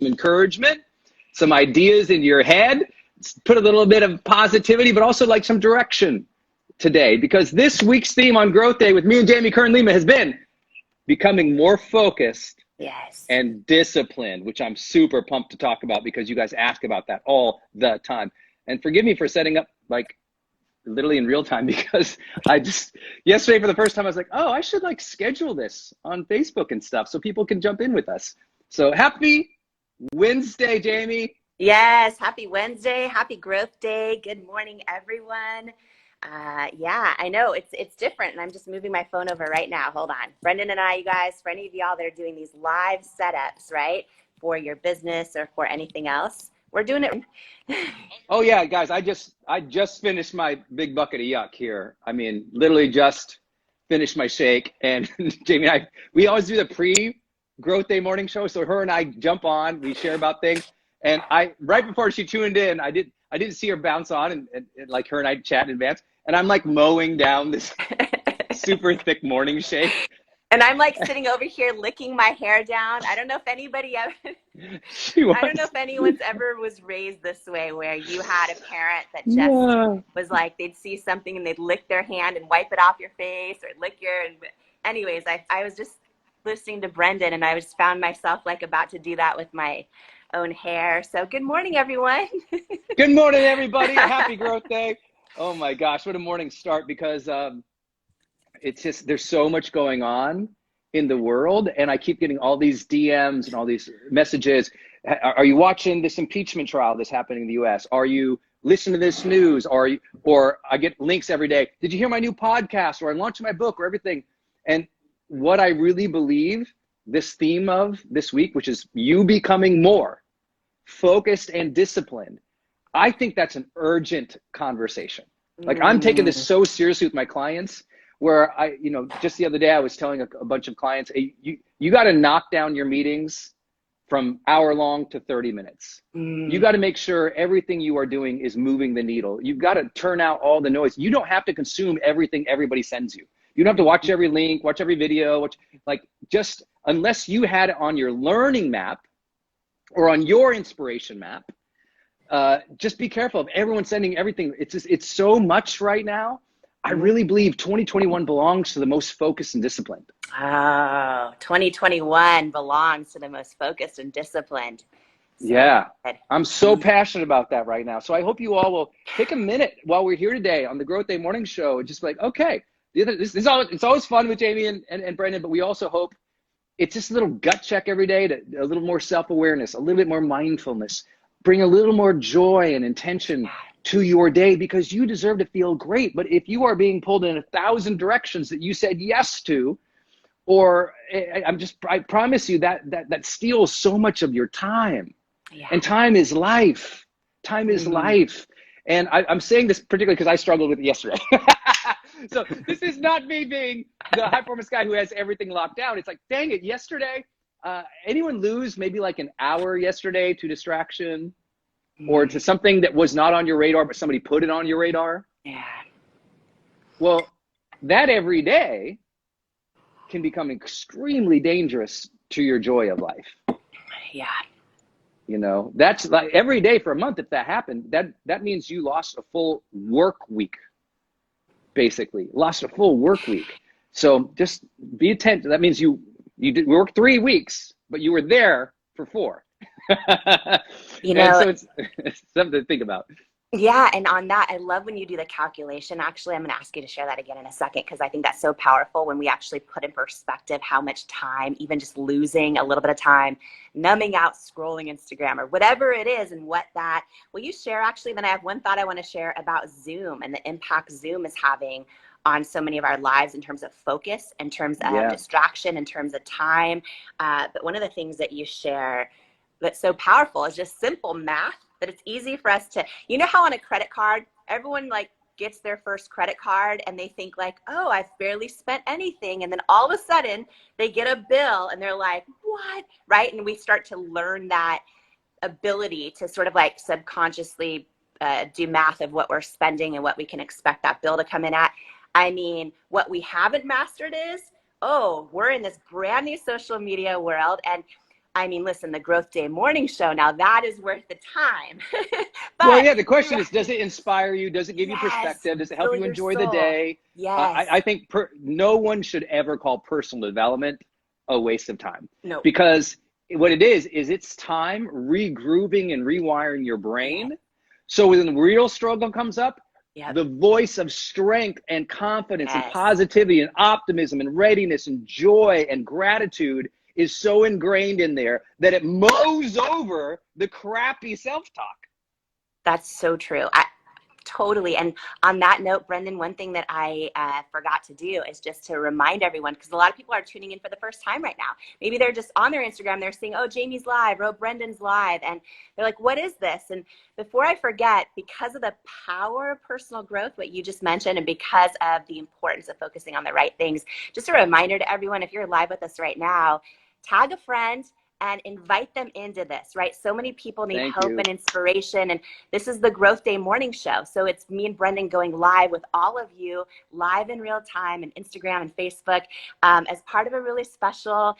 encouragement, some ideas in your head, put a little bit of positivity, but also like some direction today, because this week's theme on Growth Day with me and Jamie Kern Lima has been becoming more focused and disciplined, which I'm super pumped to talk about because you guys ask about that all the time. And forgive me for setting up like literally in real time, because I just, yesterday for the first time, I was like, oh, I should like schedule this on Facebook and stuff so people can jump in with us. So happy Wednesday, Jamie. Yes, happy Wednesday, happy Growth Day. Good morning, everyone. Yeah, I know it's different, and I'm just moving my phone over right now. Hold on. Brendon and I, you guys, for any of y'all that are doing these live setups, right, for your business or for anything else, we're doing it. Oh yeah, guys, I just finished my big bucket of yuck here. I mean, literally just finished my shake, and Jamie and I, we always do the pre-Growth Day morning show, so her and I jump on, we share about things, and right before she tuned in, I didn't see her bounce on, and like her and I chat in advance, and I'm like mowing down this super thick morning shake. And I'm like sitting over here licking my hair down. I don't know if anybody ever, I don't know if anyone's ever was raised this way, where you had a parent that just was like, they'd see something and they'd lick their hand and wipe it off your face or lick anyways, I was just listening to Brendon, and I just found myself like about to do that with my own hair. So good morning, everyone. Good morning, everybody. Happy Growth Day. Oh my gosh, what a morning start, because it's just, there's so much going on in the world, and I keep getting all these DMs and all these messages. Are you watching this impeachment trial that's happening in the US? Are you listening to this news? Or I get links every day. Did you hear my new podcast? Or I'm launching my book, or everything. And what I really believe this theme of this week, which is you becoming more focused and disciplined, I think that's an urgent conversation. Like I'm taking this so seriously with my clients, where just the other day I was telling a bunch of clients, hey, you got to knock down your meetings from hour long to 30 minutes. You got to make sure everything you are doing is moving the needle. You've got to turn out all the noise. You don't have to consume everything everybody sends you. You don't have to watch every link, watch every video, just unless you had it on your learning map or on your inspiration map. Just be careful of everyone sending everything. It's so much right now. I really believe 2021 belongs to the most focused and disciplined. Oh, 2021 belongs to the most focused and disciplined. So yeah, I'm so passionate about that right now. So I hope you all will take a minute while we're here today on the Growth Day morning show and just be like, okay, it's always fun with Jamie and Brendon, but we also hope it's just a little gut check every day, a little more self-awareness, a little bit more mindfulness, bring a little more joy and intention to your day, because you deserve to feel great. But if you are being pulled in 1,000 directions that you said yes to, or I promise you that steals so much of your time. And time is life. Time is life. And I'm saying this particularly because I struggled with it yesterday. So this is not me being the high performance guy who has everything locked down. It's like, dang it, yesterday, anyone lose maybe like an hour yesterday to distraction? Or to something that was not on your radar, but somebody put it on your radar? Yeah. Well, that every day can become extremely dangerous to your joy of life. Yeah. That's like every day for a month. If that happened, that means you lost a full work week, basically. Lost a full work week. So just be attentive. That means you worked 3 weeks, but you were there for 4. So it's something to think about. Yeah, and on that, I love when you do the calculation. Actually, I'm going to ask you to share that again in a second, because I think that's so powerful when we actually put in perspective how much time, even just losing a little bit of time, numbing out, scrolling Instagram or whatever it is, and will you share actually? Then I have one thought I want to share about Zoom and the impact Zoom is having on so many of our lives in terms of focus, in terms of distraction, in terms of time. But one of the things that you share that's so powerful is just simple math, that it's easy for us to, how on a credit card, everyone like gets their first credit card and they think like, oh, I've barely spent anything. And then all of a sudden they get a bill and they're like, what? Right? And we start to learn that ability to sort of like subconsciously do math of what we're spending and what we can expect that bill to come in at. I mean, what we haven't mastered is, we're in this brand new social media world, and I mean, listen, the Growth Day morning show, now that is worth the time. Well, But yeah, the question is, does it inspire you? Does it give you yes, perspective? Does it help fill you your enjoy the soul. day? Yes. I think no one should ever call personal development a waste of time, No. because what it is it's time regrooving and rewiring your Yes. brain. So when the real struggle comes up, Yep. the voice of strength and confidence and Yes. positivity and optimism and readiness and joy and gratitude is so ingrained in there that it mows over the crappy self-talk. That's so true. Totally. And on that note, Brendon, one thing that I forgot to do is just to remind everyone, because a lot of people are tuning in for the first time right now. Maybe they're just on their Instagram, they're seeing, oh, Jamie's live, oh, Brendon's live. And they're like, what is this? And before I forget, because of the power of personal growth, what you just mentioned, and because of the importance of focusing on the right things, just a reminder to everyone, if you're live with us right now, tag a friend and invite them into this, right? So many people need hope and inspiration. And this is the Growth Day morning show. So it's me and Brendon going live with all of you, live in real time, and Instagram and Facebook, as part of a really special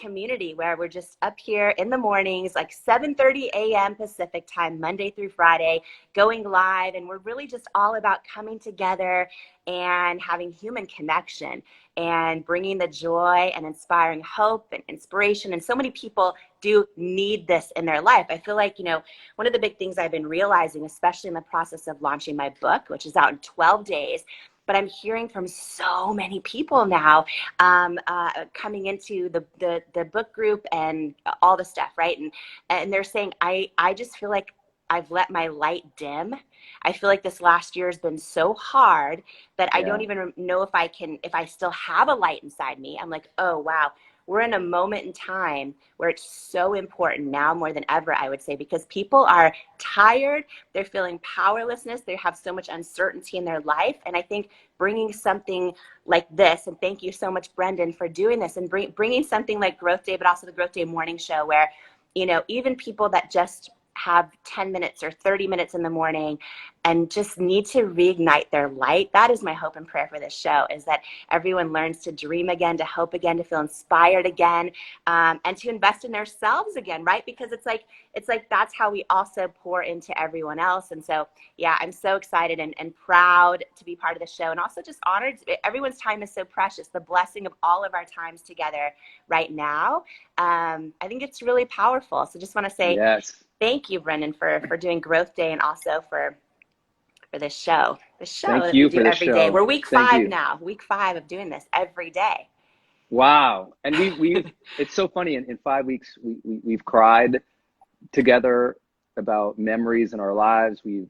community where we're just up here in the mornings, like 7:30 a.m. Pacific time, Monday through Friday, going live. And we're really just all about coming together and having human connection and bringing the joy and inspiring hope and inspiration. And so many people do need this in their life. I feel like, one of the big things I've been realizing, especially in the process of launching my book, which is out in 12 days, but I'm hearing from so many people now coming into the book group and all the stuff, right? And they're saying, I just feel like I've let my light dim. I feel like this last year has been so hard that I don't even know if I still have a light inside me. I'm like, oh, wow. We're in a moment in time where it's so important now more than ever, I would say, because people are tired. They're feeling powerlessness. They have so much uncertainty in their life. And I think bringing something like this, and thank you so much, Brendon, for doing this, and bringing something like Growth Day, but also the Growth Day morning show where, even people that just have 10 minutes or 30 minutes in the morning and just need to reignite their light. That is my hope and prayer for this show, is that everyone learns to dream again, to hope again, to feel inspired again, and to invest in themselves again, right? Because it's like that's how we also pour into everyone else. And so, yeah, I'm so excited and proud to be part of the show, and also just honored. Everyone's time is so precious. The blessing of all of our times together right now, I think it's really powerful. So just want to say thank you, Brendon, for doing Growth Day, and also for this show. The show that we do every day. We're week 5 now. Week 5 of doing this every day. Wow. And we've it's so funny. In 5 weeks, we've cried together about memories in our lives. We've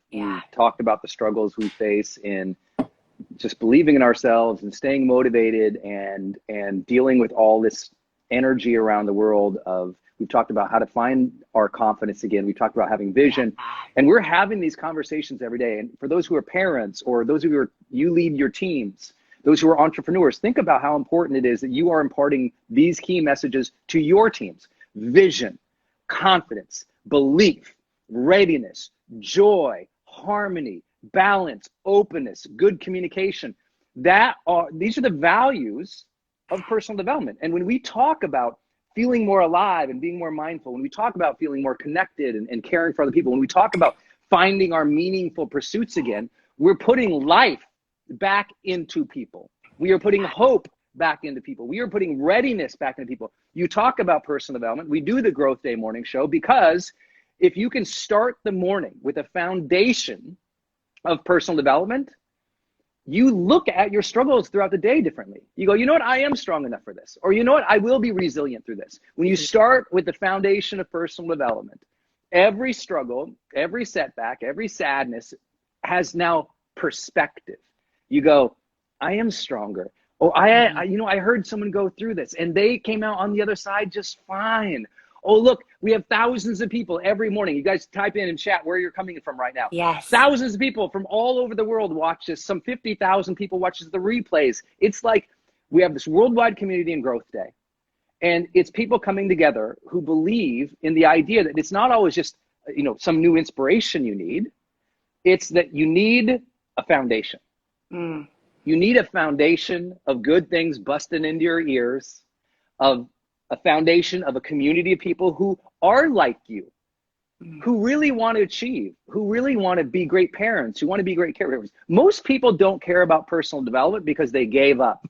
talked about the struggles we face in just believing in ourselves and staying motivated and dealing with all this energy around the world of. We've talked about how to find our confidence again. We've talked about having vision, and we're having these conversations every day. And for those who are parents, or those of you lead your teams, those who are entrepreneurs, think about how important it is that you are imparting these key messages to your teams: vision, confidence, belief, readiness, joy, harmony, balance, openness, good communication. These are the values of personal development. And when we talk about feeling more alive and being more mindful, when we talk about feeling more connected and caring for other people, when we talk about finding our meaningful pursuits again, we're putting life back into people. We are putting hope back into people. We are putting readiness back into people. You talk about personal development. We do the Growth Day morning show because if you can start the morning with a foundation of personal development, you look at your struggles throughout the day differently. You go, you know what? I am strong enough for this. Or you know what? I will be resilient through this. When you start with the foundation of personal development, every struggle, every setback, every sadness has now perspective. You go, I am stronger. Oh, I heard someone go through this and they came out on the other side just fine. Oh, look, we have thousands of people every morning. You guys type in chat where you're coming from right now. Yes. Thousands of people from all over the world watch this. Some 50,000 people watches the replays. It's like we have this worldwide community in Growth Day. And it's people coming together who believe in the idea that it's not always just, some new inspiration you need. It's that you need a foundation. You need a foundation of good things busting into your ears, of a foundation of a community of people who are like you, who really want to achieve, who really want to be great parents, who want to be great caregivers. Most people don't care about personal development because they gave up.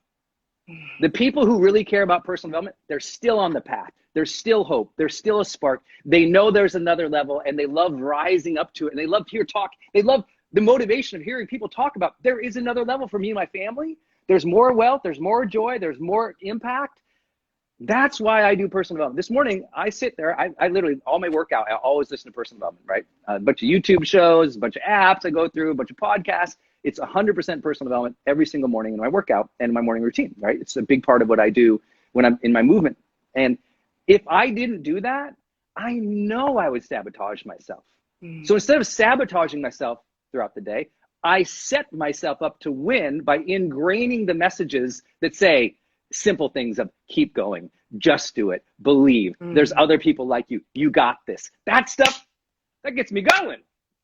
The people who really care about personal development, they're still on the path. There's still hope. There's still a spark. They know there's another level, and they love rising up to it. And they love to hear talk. They love the motivation of hearing people talk about there is another level for me and my family. There's more wealth. There's more joy. There's more impact. That's why I do personal development. This morning, I sit there. I literally, all my workout, I always listen to personal development, right? A bunch of YouTube shows, a bunch of apps I go through, a bunch of podcasts. It's 100% personal development every single morning in my workout and my morning routine, right? It's a big part of what I do when I'm in my movement. And if I didn't do that, I know I would sabotage myself. So instead of sabotaging myself throughout the day, I set myself up to win by ingraining the messages that say simple things of keep going, just do it, believe, there's other people like you, you got this. That stuff, that gets me going.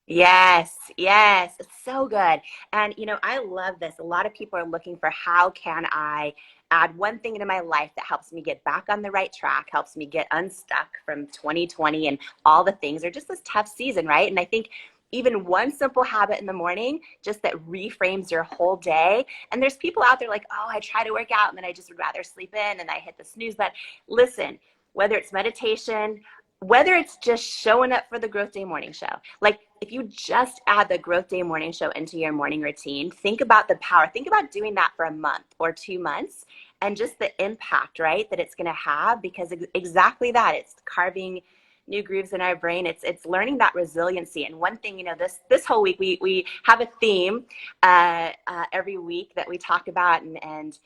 Yes, yes, it's so good. And, you know, I love this. A lot of people are looking for how can I add one thing into my life that helps me get back on the right track, helps me get unstuck from 2020 and all the things, or just this tough season, right? And I think even one simple habit in the morning, just that reframes your whole day. And there's people out there like, oh, I try to work out and then I just would rather sleep in and I hit the snooze button. Listen, whether it's meditation, whether it's just showing up for the Growth Day morning show, like if you just add the Growth Day morning show into your morning routine, think about the power. Think about doing that for a month or 2 months and just the impact, right, that it's going to have, because exactly that, it's carving new grooves in our brain. It's learning that resiliency. And one thing, you know, this whole week, we have a theme every week that we talk about and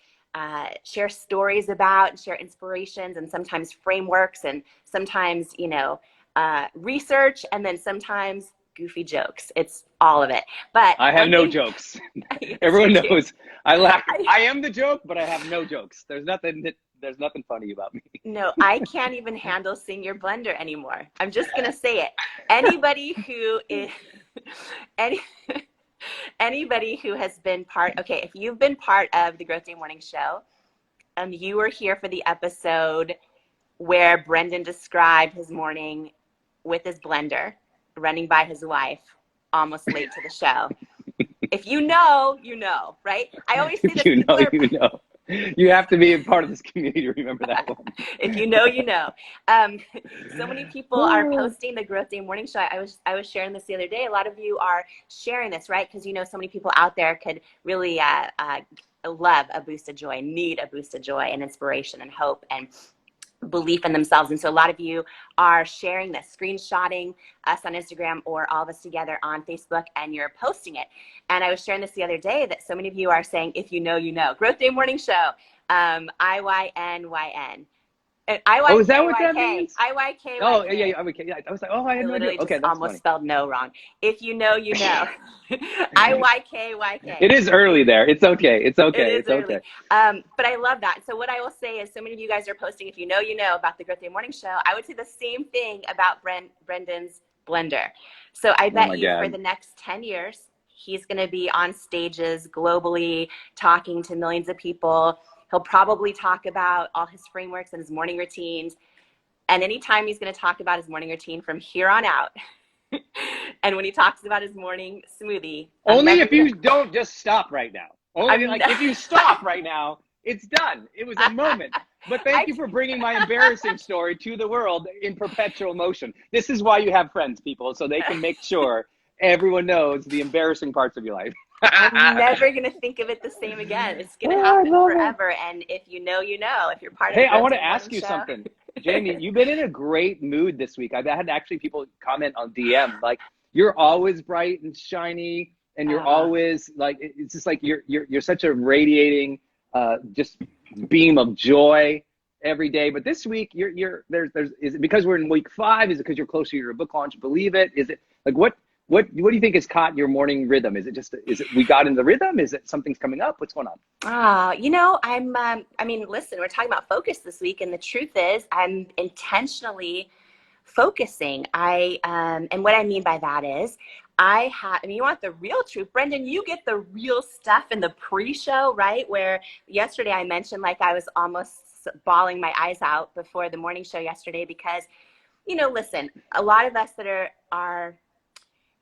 share stories about and share inspirations and sometimes frameworks and sometimes, you know, research, and then sometimes goofy jokes. It's all of it. But I have no jokes. Everyone knows I laugh. I am the joke, but I have no jokes. There's nothing funny about me. No, I can't even handle seeing your blender anymore. I'm just going to say it. Anybody who is anybody who has been okay, if you've been part of the Growth Day Morning Show, you were here for the episode where Brendon described his morning with his blender, running by his wife, almost late to the show. If you know, you know, right? I always say this. You know, you know. You have to be a part of this community to remember that one. If you know, you know. So many people are posting the Growth Day Morning Show. I was sharing this the other day. A lot of you are sharing this, right? Because you know so many people out there could really love a boost of joy, need a boost of joy and inspiration and hope and belief in themselves. And so a lot of you are sharing this, screenshotting us on Instagram or all of us together on Facebook, and you're posting it. And I was sharing this the other day that so many of you are saying, if you know, you know. Growth Day Morning Show, IYNYN. Oh, is that what that means? IYK. Oh, yeah. I was like, oh, I had no idea. Okay, that's almost funny. spelled no wrong. If you know, you know. IYKYK. It is early there. It's okay. It's okay. It's okay. But I love that. So what I will say is, so many of you guys are posting, if you know, you know, about the Growth Day Morning Show. I would say the same thing about Brendon's blender. So I bet you for the next 10 years, he's going to be on stages globally, talking to millions of people. He'll probably talk about all his frameworks and his morning routines. And anytime he's going to talk about his morning routine from here on out, and when he talks about his morning smoothie. Only if you don't just stop right now. Only if you stop right now, it's done. It was a moment. But thank you for bringing my embarrassing story to the world in perpetual motion. This is why you have friends, people, so they can make sure everyone knows the embarrassing parts of your life. I'm never going to think of it the same again. It's going to happen forever. And if you know, you know. If you're part of Hey, I want to ask you something. Jamie, you've been in a great mood this week. I've had actually people comment on DM, like, you're always bright and shiny, and you're always like, it's just like you're such a radiating just beam of joy every day. But this week, there's is it because we're in week 5? Is it because you're closer to your book launch? Believe it? Is it like what do you think has caught your morning rhythm? Is it we got in the rhythm? Is it something's coming up? What's going on? You know, I mean, listen, we're talking about focus this week, and the truth is I'm intentionally focusing. And what I mean by that is you want the real truth. Brendon, you get the real stuff in the pre-show, right? Where yesterday I mentioned like I was almost bawling my eyes out before the morning show yesterday because, you know, listen, a lot of us that are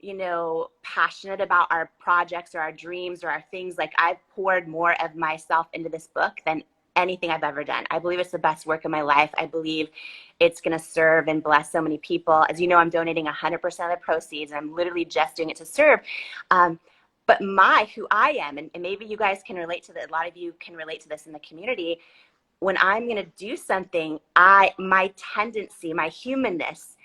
you know, passionate about our projects or our dreams or our things, like I've poured more of myself into this book than anything I've ever done. I believe it's the best work of my life. I believe it's going to serve and bless so many people. As you know, I'm donating 100% of the proceeds. I'm literally just doing it to serve. But who I am, and maybe you guys can relate to that. A lot of you can relate to this in the community. When I'm going to do something, my tendency, my humanness,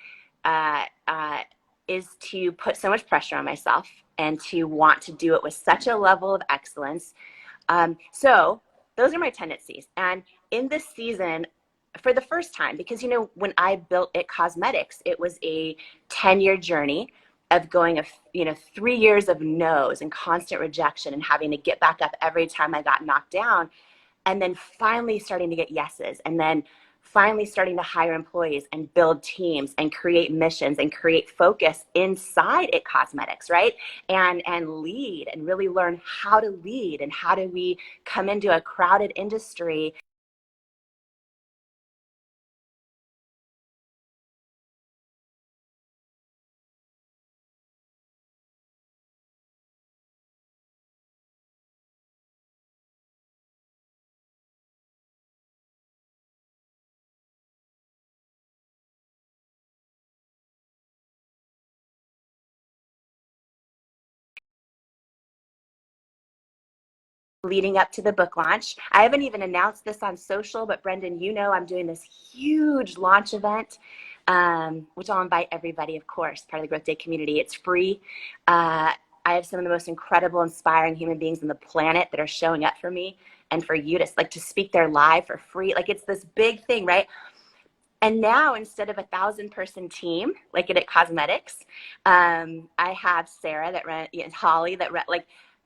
is to put so much pressure on myself and to want to do it with such a level of excellence. So those are my tendencies. And in this season, for the first time, because, you know, when I built It Cosmetics, it was a 10-year journey of going, 3 years of no's and constant rejection and having to get back up every time I got knocked down. And then finally starting to get yeses, and then finally starting to hire employees and build teams and create missions and create focus inside It Cosmetics, right? And lead and really learn how to lead and how do we come into a crowded industry. Leading up to the book launch. I haven't even announced this on social, but Brendon, you know, I'm doing this huge launch event, which I'll invite everybody, of course, part of the Growth Day community. It's free. I have some of the most incredible, inspiring human beings on the planet that are showing up for me and for you to speak their live for free. Like, it's this big thing, right? And now, instead of 1,000-person team, like at It Cosmetics, I have Sarah that ran, Holly that ran,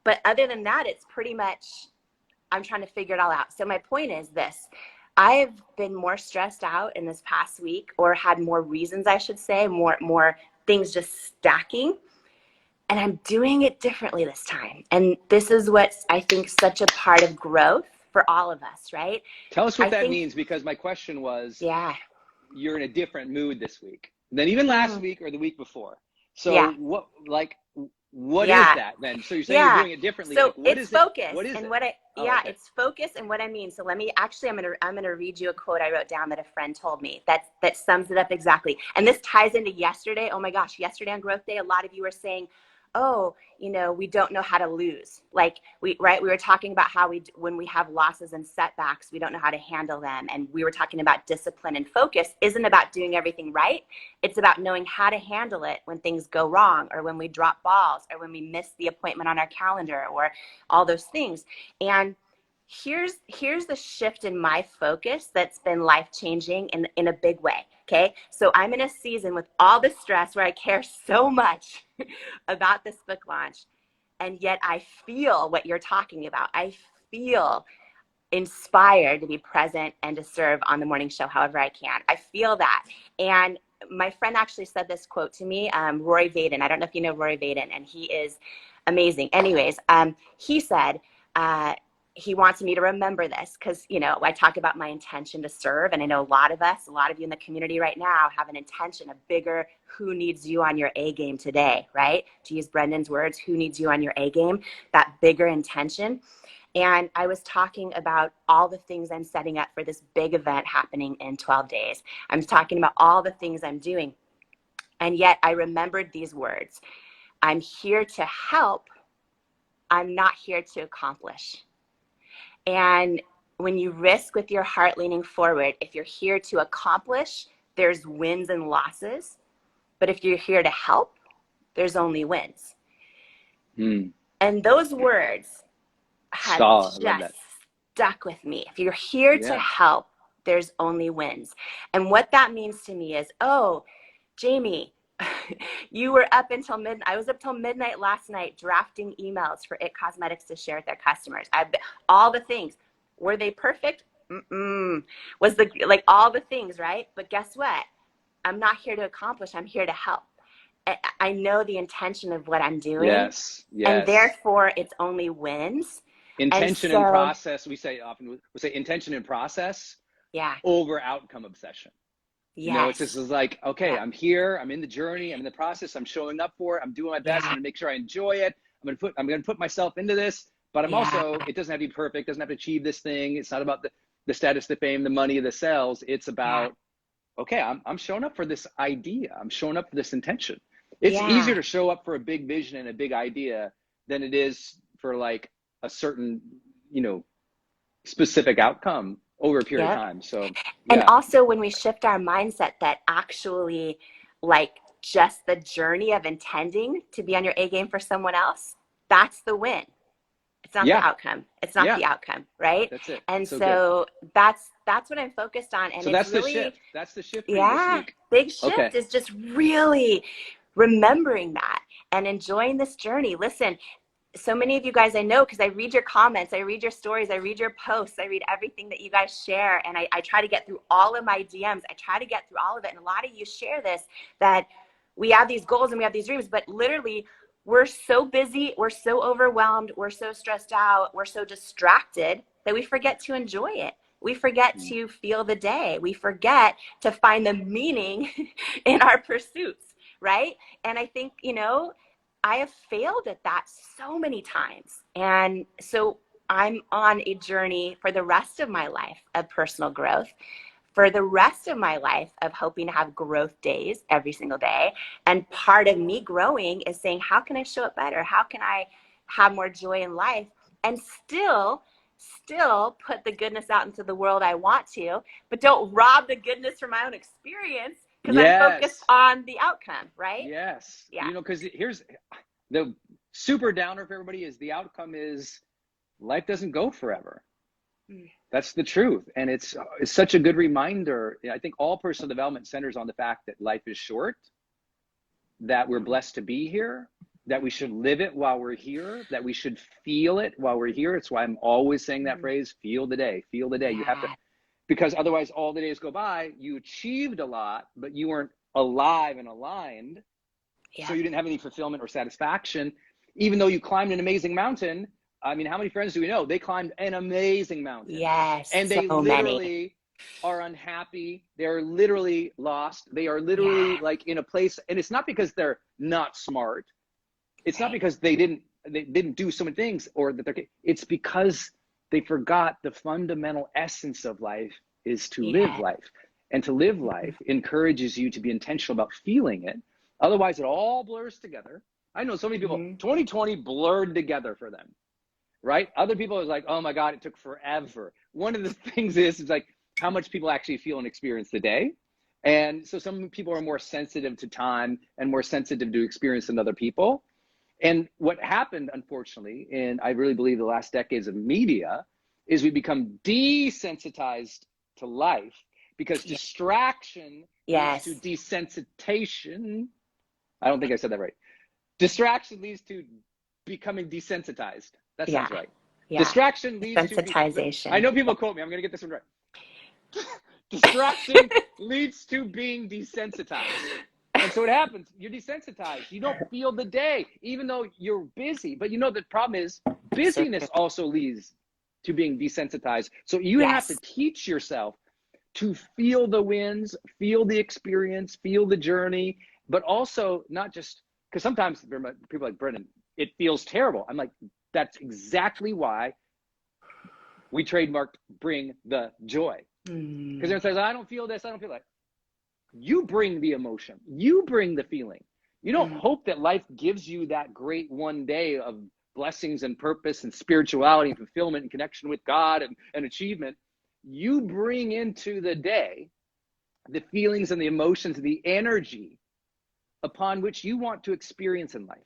but other than that, it's pretty much, I'm trying to figure it all out. So my point is this: I've been more stressed out in this past week, or had more reasons, I should say, more things just stacking. And I'm doing it differently this time. And this is what's, I think, such a part of growth for all of us, right? Tell us what that means, because my question was, yeah, you're in a different mood this week than even last week or the week before. So yeah. what is that then? So you're saying you're doing it differently. So like, what it's is focus. What is and it? what I Okay. it's focus and what I mean. So let me actually, I'm gonna read you a quote I wrote down that a friend told me that sums it up exactly. And this ties into yesterday. Oh my gosh, yesterday on Growth Day, a lot of you were saying, oh, we don't know how to lose. Like we were talking about how when we have losses and setbacks, we don't know how to handle them. And we were talking about discipline and focus isn't about doing everything right. It's about knowing how to handle it when things go wrong, or when we drop balls, or when we miss the appointment on our calendar, or all those things. And here's the shift in my focus that's been life-changing in a big way. Okay, so I'm in a season with all the stress where I care so much about this book launch, and yet I feel what you're talking about. I feel inspired to be present and to serve on the morning show however I can. I feel that. And my friend actually said this quote to me, Rory Vaden. I don't know if you know Rory Vaden, and he is amazing. Anyways, he said, he wants me to remember this because, I talk about my intention to serve. And I know a lot of you in the community right now have an intention, a bigger, who needs you on your A game today, right? To use Brendon's words, who needs you on your A game, that bigger intention. And I was talking about all the things I'm setting up for this big event happening in 12 days. I'm talking about all the things I'm doing. And yet I remembered these words: I'm here to help. I'm not here to accomplish. And when you risk with your heart leaning forward, if you're here to accomplish, there's wins and losses. But if you're here to help, there's only wins. And those words have just stuck with me. If you're here to help, there's only wins. And what that means to me is, oh, Jamie, you were up until midnight. I was up till midnight last night drafting emails for It Cosmetics to share with their customers. All the things. Were they perfect? Was all the things, right? But guess what? I'm not here to accomplish. I'm here to help. I know the intention of what I'm doing. Yes. And therefore, it's only wins. Intention and process. We say intention and process Yeah. over outcome obsession. Yes. You know, it's just like, okay, I'm here, I'm in the journey, I'm in the process, I'm showing up for it, I'm doing my best, I'm gonna make sure I enjoy it. I'm gonna put myself into this, but I'm also, it doesn't have to be perfect, doesn't have to achieve this thing. It's not about the status, the fame, the money, the sales. It's about, okay, I'm showing up for this idea. I'm showing up for this intention. It's easier to show up for a big vision and a big idea than it is for like a certain, you know, specific outcome over a period of time. So, and also when we shift our mindset that actually like just the journey of intending to be on your A game for someone else, that's the win. It's not the outcome. It's not the outcome, right? That's it. And so that's what I'm focused on. And so it's that's really, the shift. That's the shift for you this week. Big shift is just really remembering that and enjoying this journey. Listen, so many of you guys I know, because I read your comments, I read your stories, I read your posts, I read everything that you guys share, and I try to get through all of my DMs. I try to get through all of it. And a lot of you share this, that we have these goals and we have these dreams, but literally we're so busy, we're so overwhelmed, we're so stressed out, we're so distracted that we forget to enjoy it. We forget to feel the day. We forget to find the meaning in our pursuits, right? And I think, you know, I have failed at that so many times. And so I'm on a journey for the rest of my life of personal growth, for the rest of my life of hoping to have growth days every single day. And part of me growing is saying, how can I show up better? How can I have more joy in life and still put the goodness out into the world I want to, but don't rob the goodness from my own experience because I'm focused on the outcome, right? Yes. You know, because here's the super downer for everybody is the outcome is life doesn't go forever. That's the truth. And it's such a good reminder. I think all personal development centers on the fact that life is short, that we're blessed to be here, that we should live it while we're here, that we should feel it while we're here. It's why I'm always saying that phrase, feel the day, feel the day. You have to, because otherwise all the days go by, you achieved a lot, but you weren't alive and aligned. So you didn't have any fulfillment or satisfaction, even though you climbed an amazing mountain. I mean, how many friends do we know? They climbed an amazing mountain. Yes. And they literally are unhappy. They're literally lost. They are literally like in a place, and it's not because they're not smart. It's not because they didn't do so many things or that it's because they forgot the fundamental essence of life is to live life. And to live life encourages you to be intentional about feeling it. Otherwise, it all blurs together. I know so many people, 2020 blurred together for them, right? Other people are like, oh my God, it took forever. One of the things is like how much people actually feel and experience the day. And so some people are more sensitive to time and more sensitive to experience than other people. And what happened, unfortunately, in I really believe the last decades of media, is we become desensitized to life because distraction leads to desensitization. I don't think I said that right. Distraction leads to becoming desensitized. That sounds right. Distraction leads to desensitization. I know people quote me. I'm going to get this one right. Distraction leads to being desensitized. And so what happens, you're desensitized. You don't feel the day, even though you're busy. But you know, the problem is busyness also leads to being desensitized. So you have to teach yourself to feel the wins, feel the experience, feel the journey, but also not just, because sometimes people like Brendon, it feels terrible. I'm like, that's exactly why we trademarked Bring the Joy. Because everyone says, I don't feel this, I don't feel that. You bring the emotion. You bring the feeling. You don't hope that life gives you that great one day of blessings and purpose and spirituality and fulfillment and connection with God and achievement. You bring into the day the feelings and the emotions, the energy upon which you want to experience in life.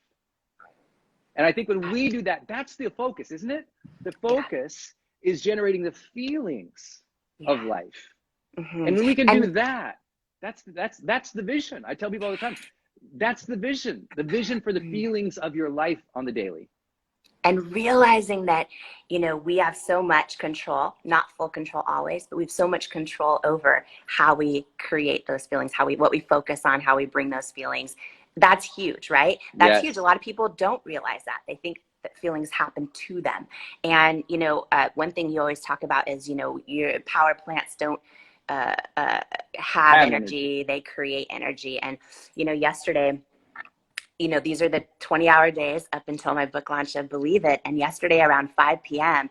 And I think when we do that, that's the focus, isn't it? The focus is generating the feelings of life. And when we can do that, that's the vision. I tell people all the time, that's the vision for the feelings of your life on the daily. And realizing that, you know, we have so much control, not full control always, but we have so much control over how we create those feelings, what we focus on, how we bring those feelings. That's huge, right? That's huge. A lot of people don't realize that. They think that feelings happen to them. And, one thing you always talk about is, your power plants don't have energy, they create energy. And, yesterday, these are the 20-hour days up until my book launch of Believe It. And yesterday around 5 p.m.,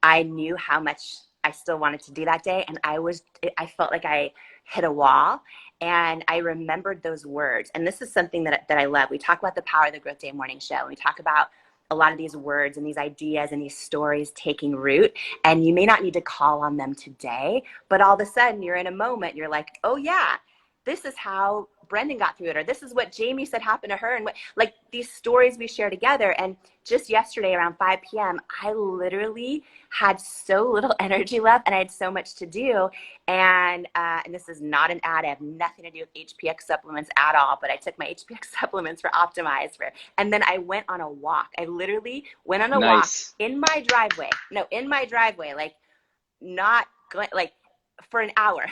I knew how much I still wanted to do that day. And I felt like I hit a wall, and I remembered those words. And this is something that I love. We talk about the power of the Growth Day Morning Show. And we talk about a lot of these words and these ideas and these stories taking root. And you may not need to call on them today, but all of a sudden you're in a moment, you're like, oh yeah, this is how Brendon got through it, or this is what Jamie said happened to her, and like these stories we share together. And just yesterday around 5 p.m., I literally had so little energy left, and I had so much to do. And this is not an ad. I have nothing to do with HPX supplements at all, but I took my HPX supplements for Optimize and then I went on a walk. I literally went on a walk in my driveway. No, in my driveway, like not going, like for an hour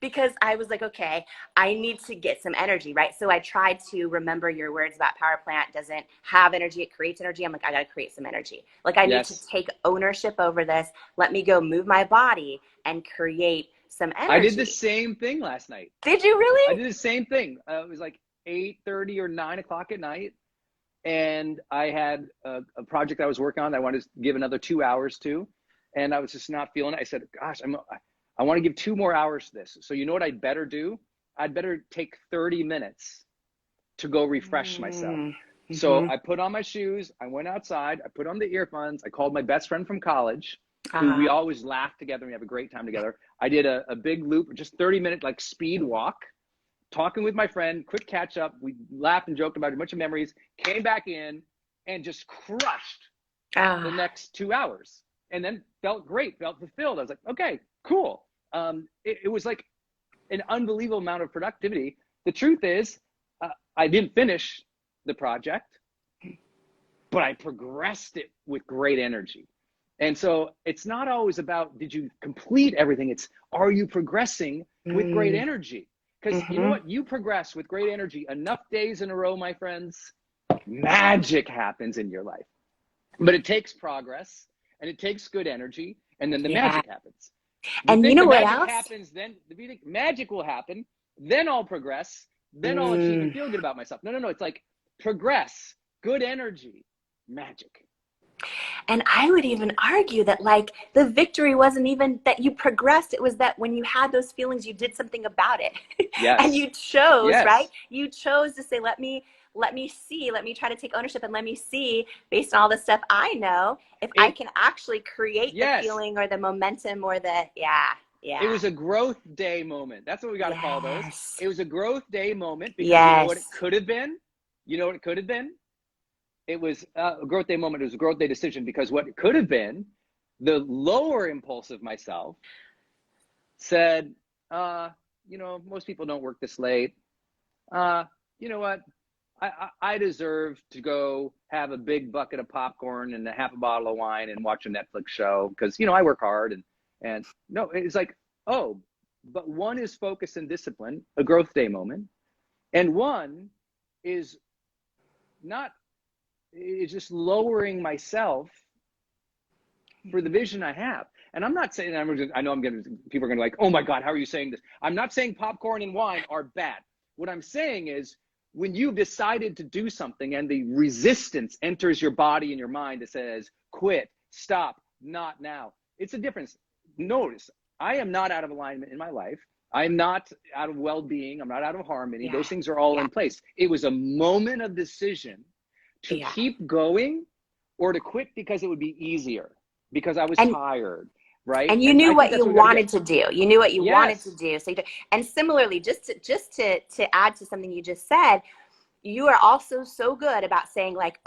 because I was like, okay, I need to get some energy, right? So I tried to remember your words about power plant doesn't have energy, it creates energy. I'm like, I got to create some energy. Like I need to take ownership over this. Let me go move my body and create some energy. I did the same thing last night. Did you really? I did the same thing. It was like 8:30 or 9 o'clock at night. And I had a project I was working on that I wanted to give another 2 hours to. And I was just not feeling it. I said, gosh, I want to give 2 more hours to this. So you know what I'd better do? I'd better take 30 minutes to go refresh myself. Mm-hmm. So I put on my shoes. I went outside. I put on the earphones. I called my best friend from college, who we always laugh together. We have a great time together. I did a big loop, just 30-minute like speed walk, talking with my friend, quick catch up. We laughed and joked about a bunch of memories, came back in and just crushed the next 2 hours. And then felt great, felt fulfilled. I was like, okay, cool. It was like an unbelievable amount of productivity. The truth is, I didn't finish the project, but I progressed it with great energy. And so it's not always about, did you complete everything? It's, are you progressing with great energy? Because you know what? You progress with great energy enough days in a row, my friends, magic happens in your life. But it takes progress, and it takes good energy, and then the magic happens. And you know what else? Happens, then if you think magic will happen, then I'll progress, then I'll achieve and feel good about myself. No. It's like progress, good energy, magic. And I would even argue that like the victory wasn't even that you progressed. It was that when you had those feelings, you did something about it. Yes. And you chose, right? You chose to say, let me see, let me try to take ownership, and let me see, based on all the stuff I know, if I can actually create the feeling or the momentum or the, It was a growth day moment. That's what we got to call those. It was a growth day moment because you know what it could have been? You know what it could have been? It was a growth day moment. It was a growth day decision because what it could have been, the lower impulsive myself said, most people don't work this late. You know what? I deserve to go have a big bucket of popcorn and a half a bottle of wine and watch a Netflix show because, I work hard. And no, it's like, but one is focus and discipline, a growth day moment. And one is just lowering myself for the vision I have. And I'm not saying, people are going to like, oh my God, how are you saying this? I'm not saying popcorn and wine are bad. What I'm saying is, when you've decided to do something and the resistance enters your body and your mind that says, quit, stop, not now. It's a difference. Notice, I am not out of alignment in my life. I'm not out of well-being. I'm not out of harmony. Those things are all in place. It was a moment of decision to keep going or to quit because it would be easier, because I was tired. Right. And you knew what you wanted to do. You knew what you wanted to do. So, and similarly, just to add to something you just said, you are also so good about saying like,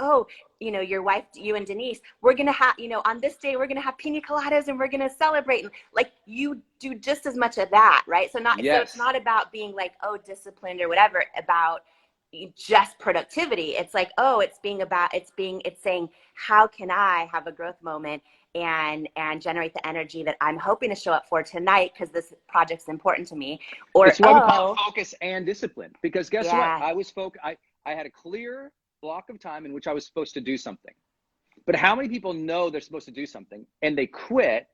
your wife, you and Denise, we're going to have, on this day, we're going to have pina coladas and we're going to celebrate. Like you do just as much of that. Right. So so it's not about being like, disciplined or whatever, about just productivity. It's like, it's saying, how can I have a growth moment and generate the energy that I'm hoping to show up for tonight because this project's important to me? Or it's what we call focus and discipline. Because guess what? I was I had a clear block of time in which I was supposed to do something. But how many people know they're supposed to do something and they quit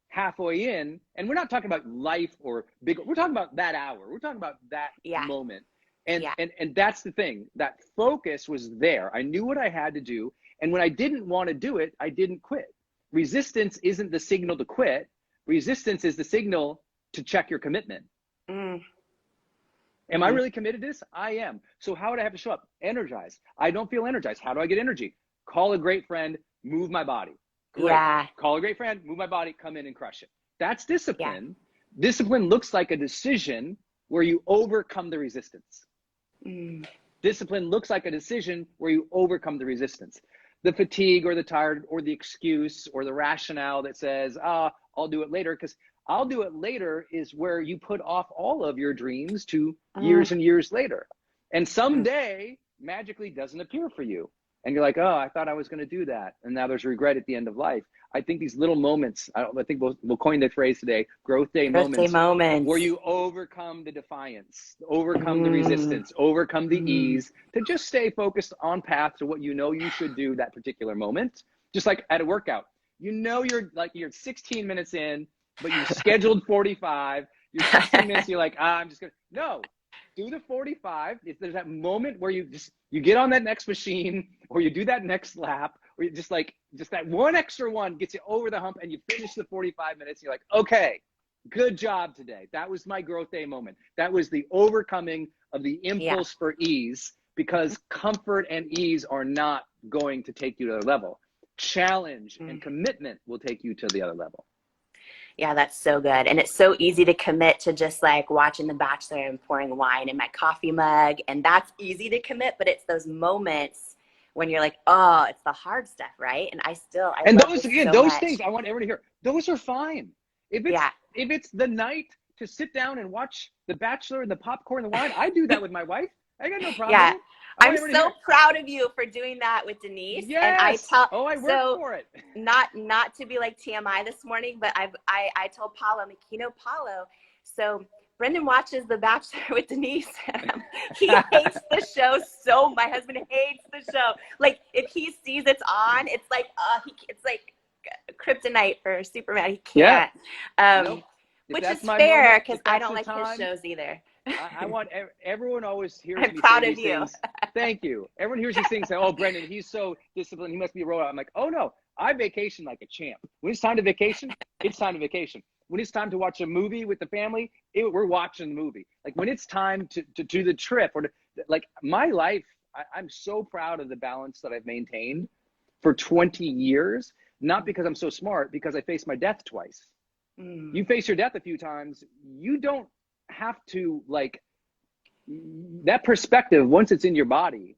halfway in? And we're not talking about life or big, we're talking about that hour. We're talking about that moment. And that's the thing, that focus was there. I knew what I had to do. And when I didn't want to do it, I didn't quit. Resistance isn't the signal to quit. Resistance is the signal to check your commitment. Am I really committed to this? I am. So how would I have to show up? Energized. I don't feel energized. How do I get energy? Call a great friend, move my body. Great. Yeah. Call a great friend, move my body, come in and crush it. That's discipline. Yeah. Discipline looks like a decision where you overcome the resistance. Discipline looks like a decision where you overcome the resistance. The fatigue or the tired or the excuse or the rationale that says, I'll do it later, because I'll do it later is where you put off all of your dreams to years and years later. And someday magically doesn't appear for you. And you're like, oh, I thought I was going to do that. And now there's regret at the end of life. I think these little moments, I think we'll coin the phrase today, growth day moments, where you overcome the defiance, overcome the resistance, overcome the ease, to just stay focused on path to what you know you should do that particular moment. Just like at a workout, you know, you're 16 minutes in, but you scheduled 45, you're 16 minutes, you're like, I'm just going to, no, do the 45. If there's that moment where you get on that next machine, or you do that next lap, or you just that one extra one gets you over the hump and you finish the 45 minutes. You're like, okay, good job today. That was my growth day moment. That was the overcoming of the impulse for ease, because comfort and ease are not going to take you to the level. Challenge and commitment will take you to the other level. Yeah, that's so good. And it's so easy to commit to just like watching The Bachelor and pouring wine in my coffee mug. And that's easy to commit, but it's those moments when you're like, oh, it's the hard stuff, right? And I those things I want everyone to hear. Those are fine. If it's the night to sit down and watch The Bachelor and the popcorn and the wine, I do that with my wife. I got no problem with it. I'm so proud of you for doing that with Denise. Yes. And I worked for it. Not to be like TMI this morning, but I told Paulo, I'm like, Paulo, so Brendon watches The Bachelor with Denise. He hates the show my husband hates the show. Like if he sees it's on, it's like it's like kryptonite for Superman. He can't. Nope. Which is fair, because I don't like his shows either. I want everyone always hears I'm me proud say of these you. things. Thank you. Everyone hears these things, say, oh, Brendon, he's so disciplined. He must be a robot. I'm like, oh, no, I vacation like a champ. When it's time to vacation, it's time to vacation. When it's time to watch a movie with the family, we're watching the movie. Like when it's time to do the trip, or like my life, I'm so proud of the balance that I've maintained for 20 years, not because I'm so smart, because I faced my death twice. You face your death a few times, you don't have to, like, that perspective, once it's in your body,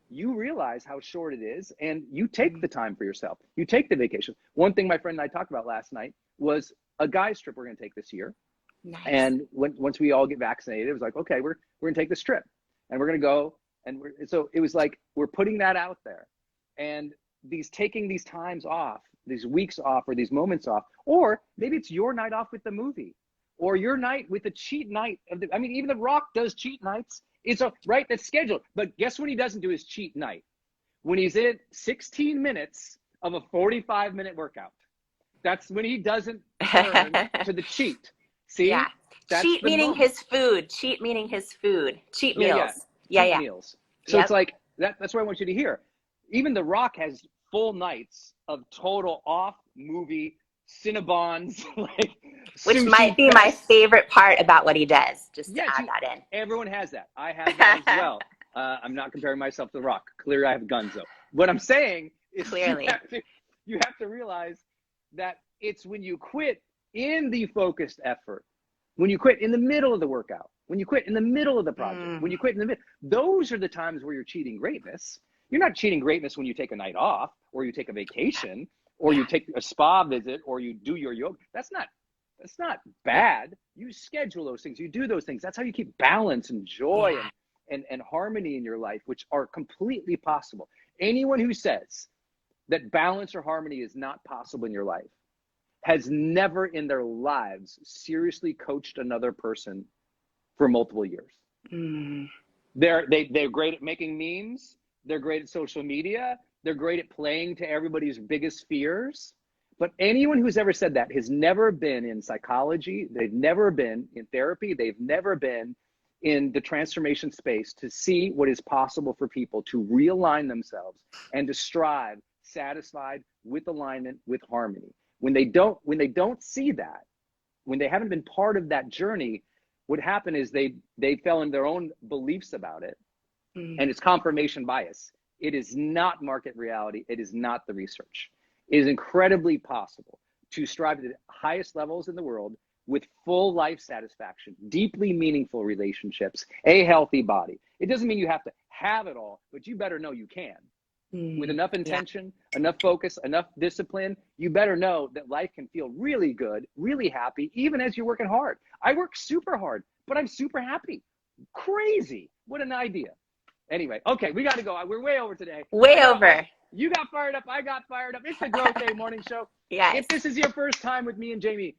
you realize how short it is, and you take the time for yourself. You take the vacation. One thing my friend and I talked about last night was a guy's trip we're going to take this year. Nice. And once we all get vaccinated, it was like, okay, we're going to take this trip, and we're going to go. And so it was like, we're putting that out there, and taking these times off, these weeks off, or these moments off, or maybe it's your night off with the movie, or your night with the cheat night even The Rock does cheat nights. It's that's scheduled. But guess what he doesn't do his cheat night? When he's in 16 minutes of a 45-minute workout. That's when he doesn't turn to the cheat. See? Yeah. Cheat meaning his food. Cheat meaning his food. Cheat meals. Yeah. Meals. So it's like that's what I want you to hear. Even The Rock has full nights of total off movie Cinnabons, which might be my favorite part about what he does. Just to add that in. Everyone has that. I have that as well. I'm not comparing myself to The Rock. Clearly, I have guns though. What I'm saying is, clearly, you have to realize that it's when you quit in the focused effort, when you quit in the middle of the workout, when you quit in the middle of the project, when you quit in the middle. Those are the times where you're cheating greatness. You're not cheating greatness when you take a night off, or you take a vacation, or you take a spa visit, or you do your yoga. That's not bad. You schedule those things. You do those things. That's how you keep balance and joy and harmony in your life, which are completely possible. Anyone who says that balance or harmony is not possible in your life has never in their lives seriously coached another person for multiple years. They're great at making memes. They're great at social media. They're great at playing to everybody's biggest fears. But anyone who's ever said that has never been in psychology. They've never been in therapy. They've never been in the transformation space to see what is possible for people to realign themselves and to strive satisfied with alignment, with harmony. When they don't see that, when they haven't been part of that journey, what happened is they fell in their own beliefs about it. And it's confirmation bias. It is not market reality. It is not the research. It is incredibly possible to strive to the highest levels in the world with full life satisfaction, deeply meaningful relationships, a healthy body. It doesn't mean you have to have it all, but you better know you can. With enough intention, enough focus, enough discipline, you better know that life can feel really good, really happy, even as you're working hard. I work super hard, but I'm super happy. Crazy. What an idea. Anyway, okay, we got to go. We're way over today. Way over. You got fired up. I got fired up. It's the Growth Day morning show. Yes. If this is your first time with me and Jamie,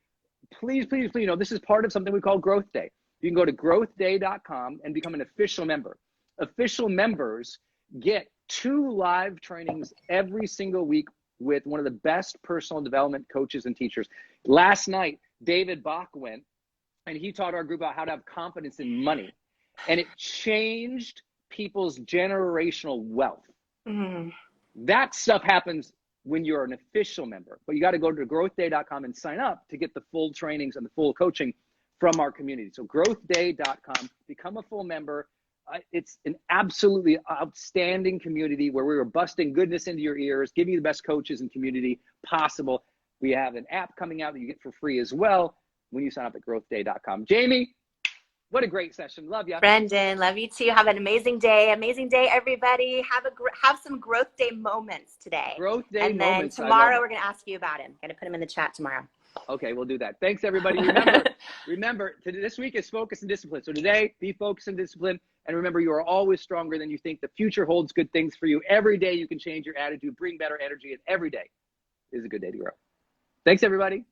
please, this is part of something we call Growth Day. You can go to growthday.com and become an official member. Official members get 2 live trainings every single week with one of the best personal development coaches and teachers. Last night, David Bach went and he taught our group about how to have confidence in money. And it changed people's generational wealth. That stuff happens when you're an official member, but you got to go to growthday.com and sign up to get the full trainings and the full coaching from our community. So growthday.com, become a full member. It's an absolutely outstanding community where we are busting goodness into your ears, giving you the best coaches and community possible. We have an app coming out that you get for free as well when you sign up at growthday.com. Jamie, what a great session. Love you. Brendon, love you too. Have an amazing day. Amazing day, everybody. Have some Growth Day moments today. Growth Day moments. And then tomorrow we're going to ask you about him. Going to put him in the chat tomorrow. Okay, we'll do that. Thanks, everybody. Remember, this week is focus and discipline. So today, be focused and disciplined. And remember, you are always stronger than you think. The future holds good things for you. Every day you can change your attitude, bring better energy, and every day is a good day to grow. Thanks, everybody.